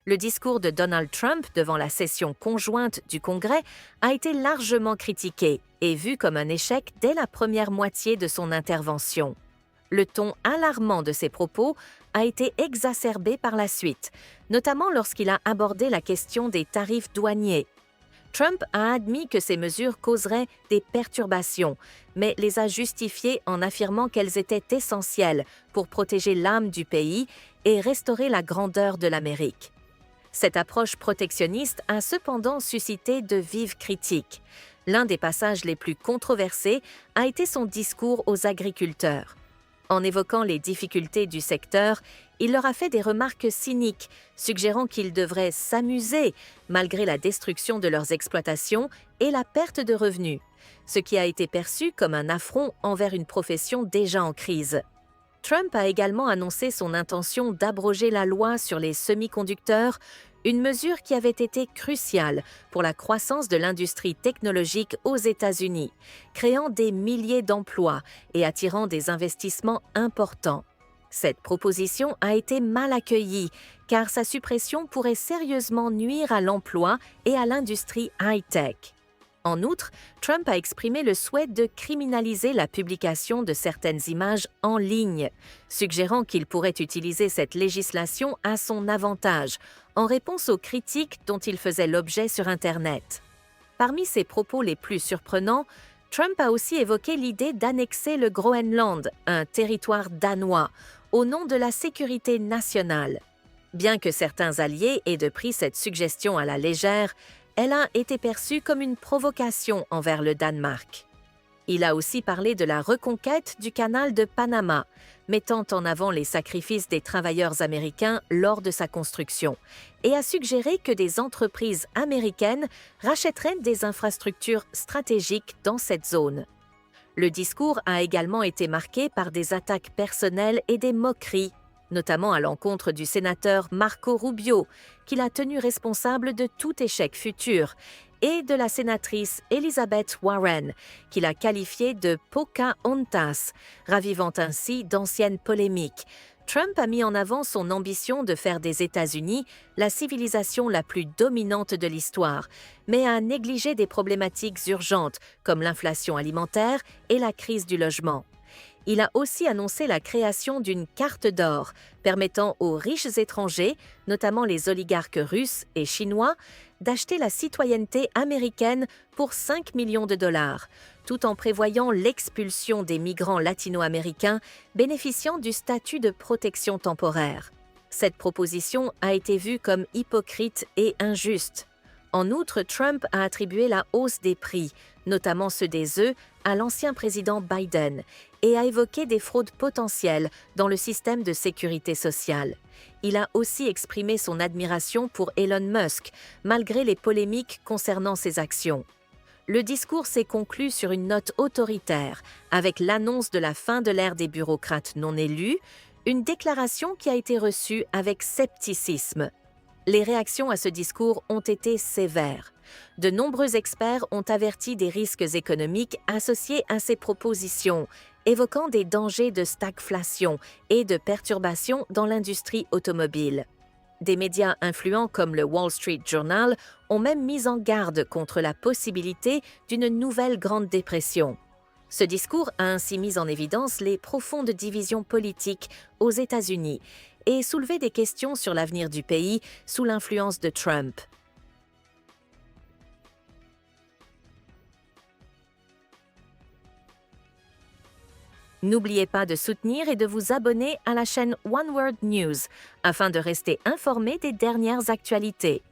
Le discours de Donald Trump devant la session conjointe du Congrès a été largement critiqué et vu comme un échec dès la première moitié de son intervention. Le ton alarmant de ses propos a été exacerbé par la suite, notamment lorsqu'il a abordé la question des tarifs douaniers. Trump a admis que ces mesures causeraient des perturbations, mais les a justifiées en affirmant qu'elles étaient essentielles pour protéger l'âme du pays et restaurer la grandeur de l'Amérique. Cette approche protectionniste a cependant suscité de vives critiques. L'un des passages les plus controversés a été son discours aux agriculteurs. En évoquant les difficultés du secteur, il leur a fait des remarques cyniques, suggérant qu'ils devraient s'amuser malgré la destruction de leurs exploitations et la perte de revenus, ce qui a été perçu comme un affront envers une profession déjà en crise. Trump a également annoncé son intention d'abroger la loi sur les semi-conducteurs, une mesure qui avait été cruciale pour la croissance de l'industrie technologique aux États-Unis, créant des milliers d'emplois et attirant des investissements importants. Cette proposition a été mal accueillie car sa suppression pourrait sérieusement nuire à l'emploi et à l'industrie high-tech. En outre, Trump a exprimé le souhait de criminaliser la publication de certaines images en ligne, suggérant qu'il pourrait utiliser cette législation à son avantage, en réponse aux critiques dont il faisait l'objet sur Internet. Parmi ses propos les plus surprenants, Trump a aussi évoqué l'idée d'annexer le Groenland, un territoire danois, au nom de la sécurité nationale. Bien que certains alliés aient pris cette suggestion à la légère, elle a été perçue comme une provocation envers le Danemark. Il a aussi parlé de la reconquête du canal de Panama, mettant en avant les sacrifices des travailleurs américains lors de sa construction, et a suggéré que des entreprises américaines rachèteraient des infrastructures stratégiques dans cette zone. Le discours a également été marqué par des attaques personnelles et des moqueries, notamment à l'encontre du sénateur Marco Rubio, qu'il a tenu responsable de tout échec futur, et de la sénatrice Elizabeth Warren, qu'il a qualifiée de Pocahontas, ravivant ainsi d'anciennes polémiques. Trump a mis en avant son ambition de faire des États-Unis la civilisation la plus dominante de l'histoire, mais a négligé des problématiques urgentes comme l'inflation alimentaire et la crise du logement. Il a aussi annoncé la création d'une carte d'or permettant aux riches étrangers, notamment les oligarques russes et chinois, d'acheter la citoyenneté américaine pour 5 millions de dollars, tout en prévoyant l'expulsion des migrants latino-américains bénéficiant du statut de protection temporaire. Cette proposition a été vue comme hypocrite et injuste. En outre, Trump a attribué la hausse des prix, notamment ceux des œufs, à l'ancien président Biden et a évoqué des fraudes potentielles dans le système de sécurité sociale. Il a aussi exprimé son admiration pour Elon Musk, malgré les polémiques concernant ses actions. Le discours s'est conclu sur une note autoritaire, avec l'annonce de la fin de l'ère des bureaucrates non élus, une déclaration qui a été reçue avec scepticisme. Les réactions à ce discours ont été sévères. De nombreux experts ont averti des risques économiques associés à ces propositions, évoquant des dangers de stagflation et de perturbations dans l'industrie automobile. Des médias influents comme le Wall Street Journal ont même mis en garde contre la possibilité d'une nouvelle Grande Dépression. Ce discours a ainsi mis en évidence les profondes divisions politiques aux États-Unis et soulevé des questions sur l'avenir du pays sous l'influence de Trump. N'oubliez pas de soutenir et de vous abonner à la chaîne One World News afin de rester informé des dernières actualités.